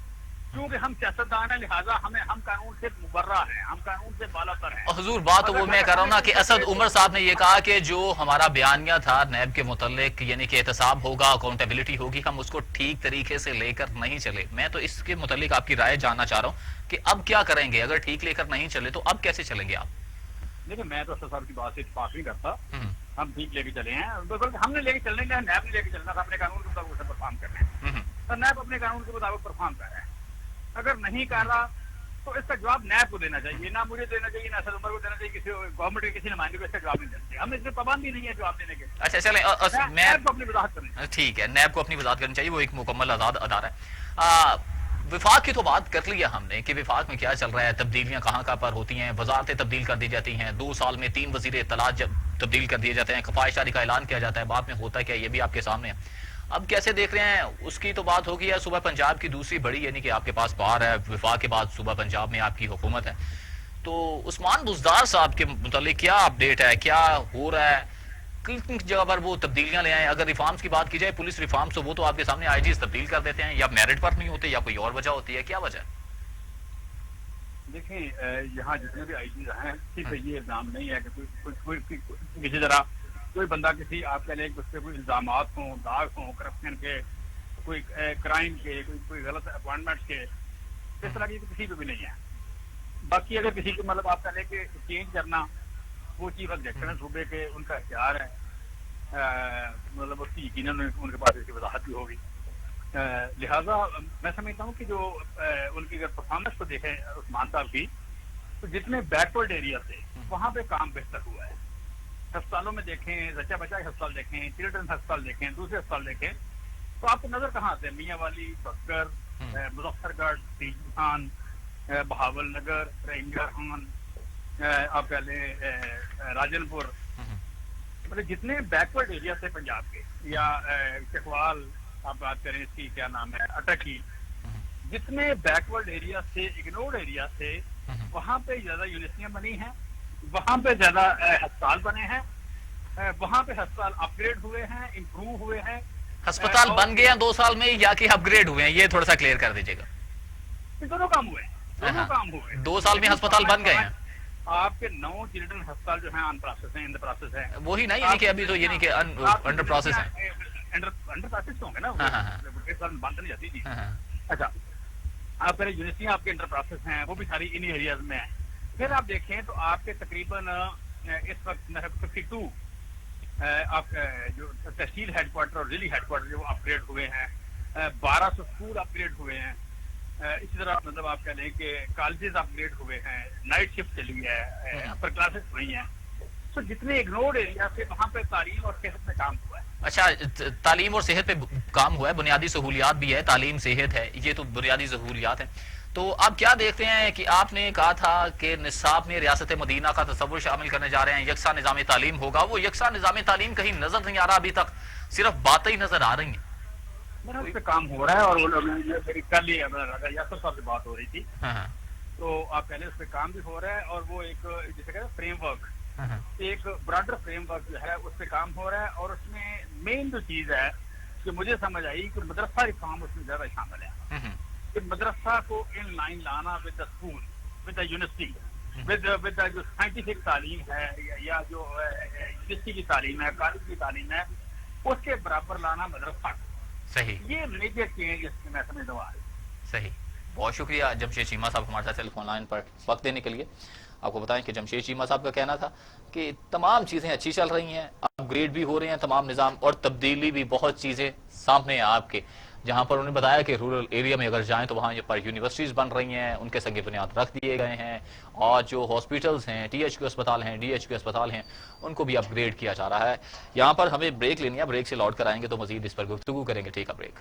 کیونکہ ہم سیاستدان ہیں، لہٰذا ہم قانون سے مبرہ ہیں، ہم قانون سے بالا تر ہیں. حضور، بات تو وہ میں کر رہا ہوں نا کہ اسد عمر صاحب نے یہ کہا کہ جو ہمارا بیانیہ تھا نیب کے متعلق، یعنی کہ احتساب ہوگا، اکاؤنٹیبلٹی ہوگی، ہم اس کو ٹھیک طریقے سے لے کر نہیں چلے. میں تو اس کے متعلق آپ کی رائے جاننا چاہ رہا ہوں کہ اب کیا کریں گے؟ اگر ٹھیک لے کر نہیں چلے تو اب کیسے چلیں گے آپ؟ دیکھیں، میں تو اسد صاحب کی بات سے اتفاق نہیں کرتا. ہم ٹھیک لے کے چلے ہیں، ہم نے لے کے چلنے کا، نیب نے لے کے چلنا تھا، اپنے قانون کے مطابق پرفارم کرنا ہے. اور نیب اپنے قانون کے مطابق پرفارم کر رہے ہیں. اگر نہیں کر رہا تو اس کا جواب نیب کو دینا چاہیے، نہ مجھے دینا چاہیے، نہ اسد عمر کو دینا چاہیے. کسی گورنمنٹ کے کسی نمائندے کو اس کا جواب نہیں دینا چاہیے. ہم اس میں پابندی نہیں ہے جواب دینے کے. اچھا چلیں، نیب کو اپنی وضاحت کرنی. ٹھیک ہے، نیب کو اپنی وضاحت کرنی چاہیے، وہ ایک مکمل آزاد ادارہ ہے. وفاق کی تو بات کر لیا ہم نے کہ وفاق میں کیا چل رہا ہے، تبدیلیاں کہاں پر ہوتی ہیں، وزارتیں تبدیل کر دی جاتی ہیں، 2 سال میں 3 وزیر اطلاعات جب تبدیل کر دیے جاتے ہیں، خفائش جاری کا اعلان کیا جاتا ہے، بعد میں ہوتا ہے کیا، یہ بھی آپ کے سامنے ہے. اب کیسے دیکھ رہے ہیں؟ اس کی تو بات ہوگی. ہے صوبہ پنجاب کی دوسری بڑی، یعنی کہ آپ کے پاس پار ہے، وفاق کے بعد صوبہ پنجاب میں آپ کی حکومت ہے. تو عثمان بزدار صاحب کے متعلق کیا اپڈیٹ ہے، کیا ہو رہا ہے، کن جگہ پر وہ تبدیلیاں لے آئے؟ اگر ریفارمز کی بات کی جائے، پولیس ریفارمز، تو وہ تو آپ کے سامنے آئی جیز تبدیل کر دیتے ہیں، یا میرٹ پر نہیں ہوتے، یا کوئی اور وجہ ہوتی ہے. کیا وجہ ہے؟ دیکھیں، یہاں جتنے بھی آئی جیز ہیں، صرف یہ الزام نہیں ہے کہ کوئی کسی طرح کوئی بندہ کسی آپ کہہ لیں کہ اس پہ کوئی الزامات ہوں، داغ ہوں کرپشن کے، کوئی کرائم کے، کوئی غلط اپوائنٹمنٹ کے، اس طرح کی کسی پہ بھی نہیں ہے. باقی اگر کسی کو مطلب آپ کہہ لیں کہ چینج کرنا، وہ چیف ایگزیکٹو ہیں صوبے کے، ان کا اختیار ہے، مطلب اس کی یقیناً ان کے پاس اس کی وضاحت بھی ہوگی. لہٰذا میں سمجھتا ہوں کہ جو ان کی اگر پرفارمنس کو دیکھیں عثمان صاحب کی، تو جتنے بیکورڈ ایریا تھے وہاں پہ کام بہتر ہوا ہے. ہسپتالوں میں دیکھیں، زچہ بچہ کے ہسپتال دیکھیں، چلڈرن ہسپتال دیکھیں، دوسرے ہسپتال دیکھیں، تو آپ کو نظر کہاں آتے ہیں؟ میاں والی، بکر، مظفر گڑھ، تیجی خان، بہاول نگر، رنگا خان، آپ کہہ لیں راجن پور، مطلب جتنے بیکورڈ ایریا تھے پنجاب کے، یا چکوال آپ بات کریں، اس کی کیا نام ہے، اٹکی، جتنے بیکورڈ ایریا سے، اگنورڈ ایریا سے، वहाँ पे ज्यादा यूनिवर्सिटियां बनी हैं, वहाँ पे ज्यादा अस्पताल बने हैं, वहाँ पे अस्पताल अपग्रेड हुए हैं, इम्प्रूव हुए हैं। अस्पताल और बन गए हैं 2 साल में या कि अपग्रेड हुए हैं, ये थोड़ा सा क्लियर कर दीजिएगा। ये दोनों काम हुए, दोनों हाँ, काम हुए। 2 साल में अस्पताल बन गए हैं। आपके 9 चिल्ड्रन अस्पताल जो है ऑन प्रोसेस है, इन द प्रोसेस है। वही ना, ये नहीं कि अभी तो ये नहीं कि अंडर प्रोसेस है। अंडर प्रोसेस होंगे ना, हाँ, हाँ, हाँ। इस साल बंद नहीं जाती जी। हाँ, हाँ। अच्छा, आप पहले यूनिवर्सिटियाँ आपके अंडर प्रोसेस हैं, वो भी सारी इन एरियाज में है। फिर आप देखें तो आपके तकरीबन इस वक्त 52 आप जो तहसील हेडक्वार्टर और जिली हेडक्वार्टर जो अपग्रेड हुए हैं, 1200 स्कूल अपग्रेड हुए हैं। इसी तरह मतलब आप कह लें कि कॉलेजेस अपग्रेड हुए हैं, नाइट शिफ्ट चली है, अपर क्लासेस हुई हैं। तो जितने इग्नोर्ड एरिया से वहाँ पे तालीम और सेहत में काम हुआ है। अच्छा, तालीम और सेहत पे काम हुआ है, बुनियादी सहूलियात भी है, तालीम सेहत है, ये तो बुनियादी सहूलियात है। तो आप क्या देखते हैं कि आपने कहा था कि निसाब में रियासत मदीना का तस्वुर शामिल करने जा रहे हैं, यकसा निज़ाम तालीम होगा, वो यकसा निज़ाम तालीम कहीं नजर नहीं आ रहा अभी तक, सिर्फ बातें ही नजर आ रही हैं। मेरा उस पर काम हो रहा है, और वो लोग मेरी कल ही यासर साहब से बात हो रही थी। हाँ, तो आप पहले उस पर काम भी हो रहा है, और वो एक जिसे कहते हैं फ्रेमवर्क, हाँ, एक ब्रॉडर फ्रेमवर्क जो है उस पर काम हो रहा है। और उसमें मेन जो चीज है कि मुझे समझ आई कि मदरसा रिफॉर्म उसमें ज्यादा शामिल है, कि मदरसा को इन लाइन लाना with the school, with the university, with जो साइंटिफिक तालीम है या जो यूनिवर्सिटी की तालीम है, कॉलेज की तालीम है, उसके बराबर लाना मदरसा को। सही ये मेजर चेंज इसमें मैं समझ रहा हूँ। सही। बहुत शुक्रिया जमशेद चीमा साहब हमारे साथ टेलीफोन लाइन पर वक्त देने के लिए। आपको बताएं कि जमशेद चीमा साहब का कहना था कि तमाम चीज़ें अच्छी चल रही हैं, अपग्रेड भी हो रहे हैं तमाम निज़ाम, और तब्दीली भी बहुत चीज़ें सामने हैं आपके। जहां पर उन्होंने बताया कि रूरल एरिया में अगर जाएं तो वहां पर यूनिवर्सिटीज़ बन रही हैं, उनके संगे बुनियाद रख दिए गए हैं, और जो हॉस्पिटल्स हैं, THQ अस्पताल हैं, DHQ अस्पताल हैं, उनको भी अपग्रेड किया जा रहा है। यहाँ पर हमें ब्रेक लेनी है, ब्रेक से लौट कर आएंगे तो मजीद इस पर गुफ्तगू करेंगे। ठीक है, ब्रेक।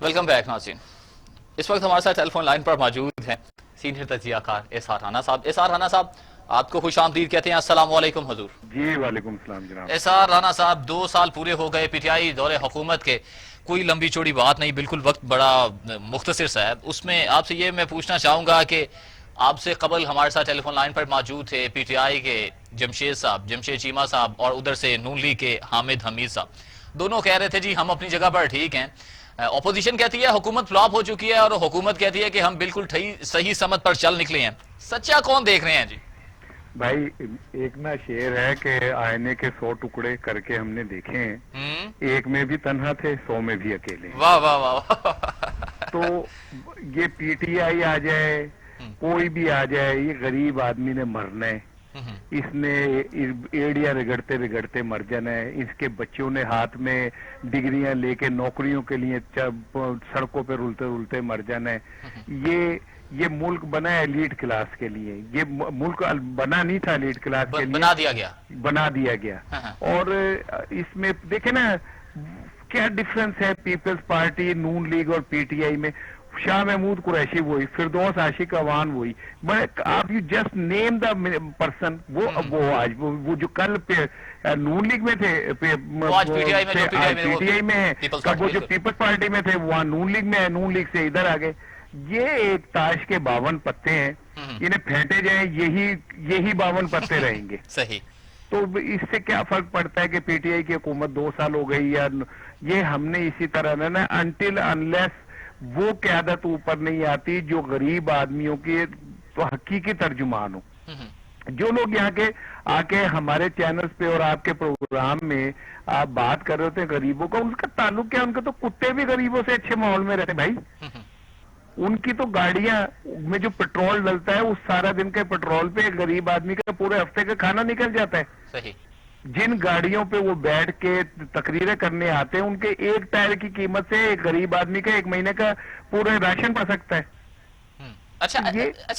वेलकम बैक नाज़रीन। इस वक्त हमारे साथ टेलीफोन लाइन पर मौजूद हैं सीनियर तजिया कार एसआर राना साहब। एसआर राना साहब, आपको खुश आमदीद कहते हैं। अस्सलाम वालेकुम हुजूर। जी वालेकुम सलाम जनाब। एसआर राना साहब, 2 साल पूरे हो गए पीटीआई दौरे हुकूमत के। कोई लंबी चौड़ी बात नहीं, बिल्कुल वक्त बड़ा मुख्तसर सा है। उसमें आपसे ये मैं पूछना चाहूँगा कि आपसे कबल हमारे साथ टेलीफोन लाइन पर मौजूद थे पीटीआई के जमशेद चीमा साहब और उधर से नून लीग के हामिद हमीद साहब। दोनों कह रहे थे जी हम अपनी जगह पर ठीक हैं, अपोजिशन कहती है हुकूमत फ्लॉप हो चुकी है और हुकूमत कहती है कि हम बिल्कुल सही समत पर चल निकले हैं। सच्चा कौन देख रहे हैं जी? भाई एक ना शेर है कि आईने के 100 टुकड़े करके हमने देखे हैं, एक में भी तन्हा थे 100 में भी अकेले। वाह वाह वाह। तो ये पीटीआई आ जाए, कोई भी आ जाए, ये गरीब आदमी ने मरना है, इसने एड़ियां रगड़ते रगड़ते मर जाना है। इसके बच्चों ने हाथ में डिग्रियां लेके नौकरियों के लिए सड़कों पे रुलते रुलते मर जाना है। ये मुल्क बना है एलीट क्लास के लिए, ये मुल्क बना नहीं था एलीट क्लास के लिए, बना दिया गया। और इसमें देखे ना क्या डिफरेंस है पिपल्स पार्टी, नून लीग और पीटीआई में। शाह महमूद कुरैशी वही, फिरदौस आशिक अवान वही, आप you just name the person. वो आज वो जो कल पे नून लीग में थे, पीटीआई में है, कब वो जो पीपल्स पार्टी में थे वहाँ नून लीग में है, नून लीग से इधर आ गए। ये एक ताश के 52 पत्ते हैं, इन्हें फेंटे जाए यही 52 पत्ते रहेंगे। सही। तो इससे क्या फर्क पड़ता है कि पीटीआई की हुकूमत 2 साल हो गई या ये हमने इसी तरह ना अनटिल अनलेस वो क़यादत ऊपर नहीं आती जो गरीब आदमियों की तो हकीकी तर्जुमान हो। जो लोग यहाँ के आके हमारे चैनल्स पे और आपके प्रोग्राम में आप बात कर रहे होते हैं गरीबों का, उनका ताल्लुक क्या? उनके तो कुत्ते भी गरीबों से अच्छे माहौल में रहते भाई। उनकी तो गाड़ियां में जो पेट्रोल डलता है उस सारा दिन के पेट्रोल पे गरीब आदमी का पूरे हफ्ते का खाना निकल जाता है। सही। जिन गाड़ियों पे वो बैठ के तकरीरें करने आते हैं, उनके एक टायर की कीमत से एक गरीब आदमी का 1 महीने का पूरा राशन पड़ सकता है। अच्छा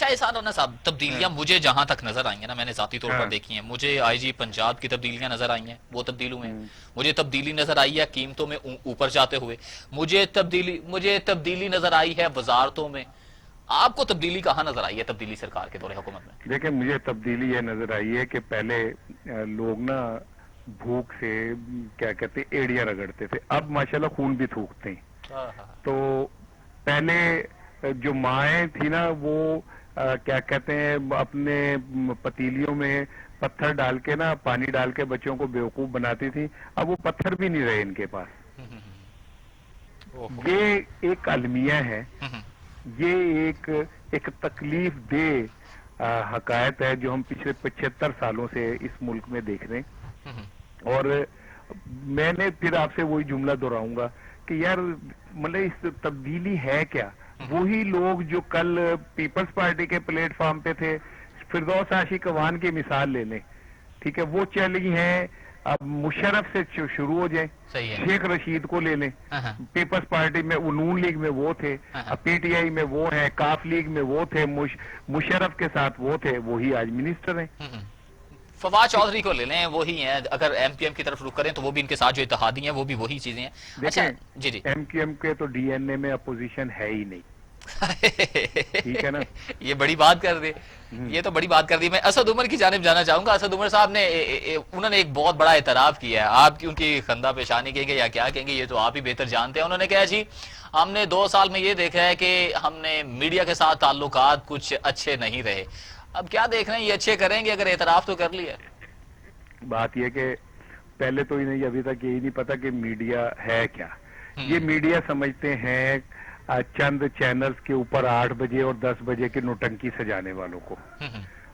एहसान राना साहब, तब्दीलियां मुझे जहां तक नजर आई हैं ना, मैंने जाती तौर पर देखी हैं। मुझे आईजी पंजाब की तब्दीलियां नजर आई हैं, वो तब्दील हुए हैं। मुझे तब्दीली नजर आई है कीमतों में ऊपर जाते हुए। मुझे तब्दीली नजर आई है वजारतों में। आपको तब्दीली कहाँ नजर आई है तब्दीली सरकार के दौरे हुकूमत में? देखिए, मुझे तब्दीली ये नजर आई है कि पहले लोग ना भूख से क्या कहते एड़ियां रगड़ते थे, अब माशाल्लाह खून भी थूकते हैं। तो पहले जो माएँ थी ना वो क्या कहते हैं अपने पतीलियों में पत्थर डाल के ना पानी डाल के बच्चों को बेवकूफ बनाती थी, अब वो पत्थर भी नहीं रहे इनके पास। ये एक अलमिया है, ये एक तकलीफ दे हकायत है जो हम पिछले 75 सालों से इस मुल्क में देख रहे हैं। और मैंने फिर आपसे वही जुमला दोहराऊंगा कि यार मतलब इस तब्दीली है क्या? वही लोग जो कल पीपल्स पार्टी के प्लेटफॉर्म पे थे, फिरदौस आशिक अवान की मिसाल ले लें, ठीक है, वो चली हैं। अब मुशर्रफ से शुरू हो जाए, शेख रशीद को ले लें, पीपल्स पार्टी में नून लीग में वो थे, अब पीटीआई में वो है, काफ लीग में वो थे, मुशर्रफ के साथ वो थे, वही आज मिनिस्टर हैं। फवाद चौधरी को ले लें, वही हैं। अगर एमक्यूएम की तरफ रुख करें तो वो भी इनके साथ जो इत्तेहादी हैं वो भी वही चीजें हैं। अच्छा जी, एमक्यूएम के तो डीएनए में अपोजिशन है ही नहीं। ठीक है ना? ये बड़ी बात कर दी, ये तो बड़ी बात कर दी। मैं असद उमर की जानिब जाना चाहूंगा। असद उमर साहब ने उन्होंने एक बहुत बड़ा एतराफ किया है। आप उनकी खंदा पेशानी कहेंगे या क्या कहेंगे, ये तो आप ही बेहतर जानते हैं। उन्होंने कहा जी हमने 2 साल में ये देखा है कि हमने मीडिया के साथ ताल्लुकात कुछ अच्छे नहीं रहे। अब क्या देख रहे हैं, ये अच्छे करेंगे? अगर एतराफ तो कर लिया। बात यह कि पहले तो इन्हें अभी तक यही नहीं पता कि मीडिया है क्या। ये मीडिया समझते हैं चंद चैनल्स के ऊपर 8 बजे और 10 बजे की नोटंकी सजाने वालों को,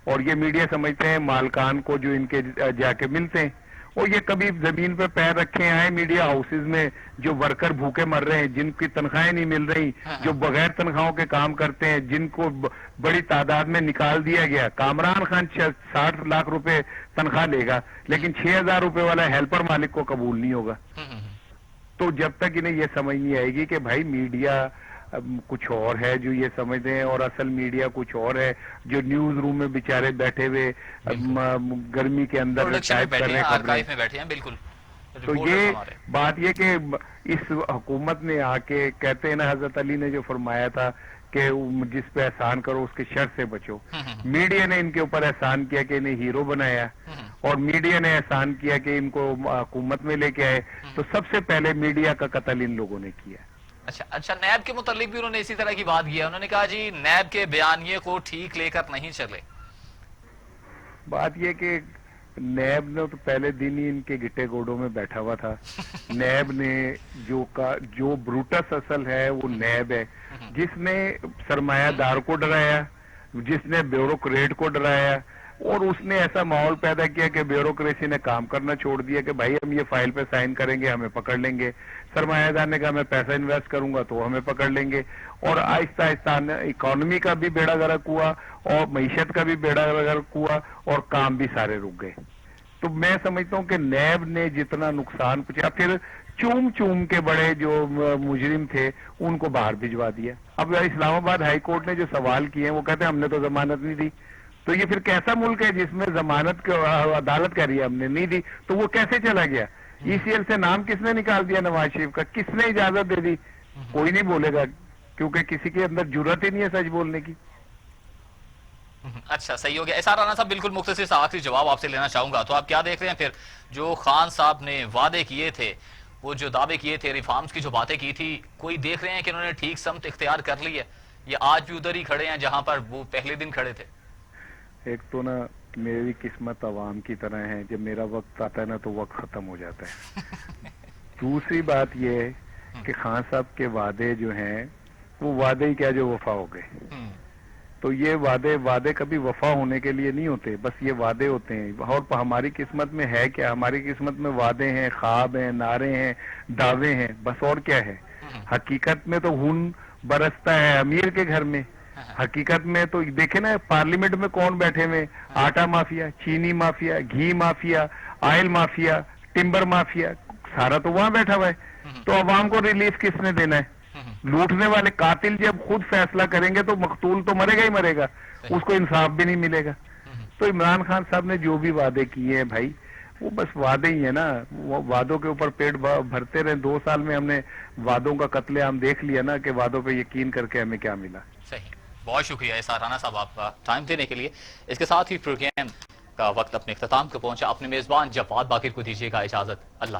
और ये मीडिया समझते हैं मालकान को जो इनके जाके मिलते हैं। और ये कभी जमीन पर पैर रखे आए मीडिया हाउसेज में, जो वर्कर भूखे मर रहे हैं, जिनकी तनख्वाहें नहीं मिल रही, जो बगैर तनख्वाहों के काम करते हैं, जिनको बड़ी तादाद में निकाल दिया गया। कामरान खान 60 लाख रुपए तनख्वाह लेगा, लेकिन 6,000 रुपए वाला हेल्पर मालिक को कबूल नहीं होगा। तो जब तक इन्हें ये समझ नहीं आएगी कि भाई मीडिया कुछ और है जो ये समझते हैं और असल मीडिया कुछ और है, जो न्यूज रूम में बेचारे बैठे हुए गर्मी के अंदर टाइप कर रहे हैं, में बैठे हैं, बिल्कुल تو یہ بات یہ کہ اس حکومت نے آ کے کہتے ہیں نا حضرت علی نے جو فرمایا تھا کہ جس پہ احسان کرو اس کے شر سے بچو، میڈیا نے ان کے اوپر احسان کیا کہ انہیں ہیرو بنایا، اور میڈیا نے احسان کیا کہ ان کو حکومت میں لے کے آئے، تو سب سے پہلے میڈیا کا قتل ان لوگوں نے کیا۔ اچھا نیب کے متعلق بھی انہوں نے اسی طرح کی بات کی ہے، انہوں نے کہا جی نیب کے بیانیے کو ٹھیک لے کر نہیں چلے۔ بات یہ کہ نیب نے تو پہلے دن ہی ان کے گٹے گوڑوں میں بیٹھا ہوا تھا۔ نیب نے جو بروٹس اصل ہے وہ نیب ہے، جس نے سرمایہ دار کو ڈرایا، جس نے بیوروکریٹ کو ڈرایا، اور اس نے ایسا ماحول پیدا کیا کہ بیوروکریسی نے کام کرنا چھوڑ دیا کہ بھائی ہم یہ فائل پہ سائن کریں گے ہمیں پکڑ لیں گے، سرمایہ دار نے کہا میں پیسہ انویسٹ کروں گا تو ہمیں پکڑ لیں گے، اور آہستہ آہستہ اکانومی کا بھی بیڑا غرق ہوا اور معیشت کا بھی بیڑا غرق ہوا اور کام بھی سارے رک گئے۔ تو میں سمجھتا ہوں کہ نیب نے جتنا نقصان پہنچایا، پھر چوم چوم کے بڑے جو مجرم تھے ان کو باہر بھجوا دیا۔ اب اسلام آباد ہائی کورٹ نے جو سوال کیے ہیں وہ کہتے ہیں ہم نے تو ضمانت نہیں دی، تو یہ پھر کیسا ملک ہے جس میں ضمانت عدالت کہہ رہی ہے ہم نے نہیں دی، تو وہ کیسے چلا گیا؟ ای سی ایل سے نام کس نے نکال دیا نواز شریف کا؟ کس نے اجازت دے دی؟ کوئی نہیں بولے گا کیونکہ کسی کے اندر جرات ہی نہیں ہے سچ بولنے کی۔ اچھا صحیح ہو گیا۔ احسان رانا صاحب بالکل مختصر سا آخری جواب آپ سے لینا چاہوں گا، تو آپ کیا دیکھ رہے ہیں پھر جو خان صاحب نے وعدے کیے تھے، وہ جو دعوے کیے تھے، ریفارمز کی جو باتیں کی تھی، کوئی دیکھ رہے ہیں کہ انہوں نے ٹھیک سمت اختیار کر لی ہے یا آج بھی ادھر ہی کھڑے ہیں جہاں پر وہ پہلے دن کھڑے تھے؟ ایک تو نا میری قسمت عوام کی طرح ہے، جب میرا وقت آتا ہے نا تو وقت ختم ہو جاتا ہے۔ دوسری بات یہ ہے کہ خان صاحب کے وعدے جو ہیں وہ وعدے ہی کیا جو وفا ہو گئے، تو یہ وعدے کبھی وفا ہونے کے لیے نہیں ہوتے، بس یہ وعدے ہوتے ہیں۔ اور ہماری قسمت میں ہے کیا؟ ہماری قسمت میں وعدے ہیں، خواب ہیں، نعرے ہیں، دعوے ہیں، بس اور کیا ہے؟ حقیقت میں تو خون برستا ہے امیر کے گھر میں۔ حقیقت میں تو دیکھیں نا پارلیمنٹ میں کون بیٹھے ہوئے، آٹا مافیا، چینی مافیا، گھی mafia, oil mafia, timber mafia, سارا تو وہاں بیٹھا ہوا ہے۔ تو عوام کو ریلیف کس نے دینا ہے؟ لوٹنے والے قاتل جب خود فیصلہ کریں گے تو مقتول تو مرے گا ہی مرے گا، اس کو انصاف بھی نہیں ملے گا۔ تو عمران خان صاحب نے جو بھی وعدے کیے ہیں بھائی وہ بس وعدے ہی ہیں نا، وہ وعدوں کے اوپر پیٹ بھرتے رہے۔ 2 سال میں ہم نے وعدوں کا قتل عام دیکھ لیا نا کہ وعدوں پہ یقین کر کے ہمیں کیا ملا۔ صحیح، بہت شکریہ احسان رانا صاحب آپ کا ٹائم دینے کے لیے۔ اس کے ساتھ ہی پروگرام کا وقت اپنے اختتام کو پہنچا۔ اپنے میزبان جواد باقر کو دیجیے گا اجازت، اللہ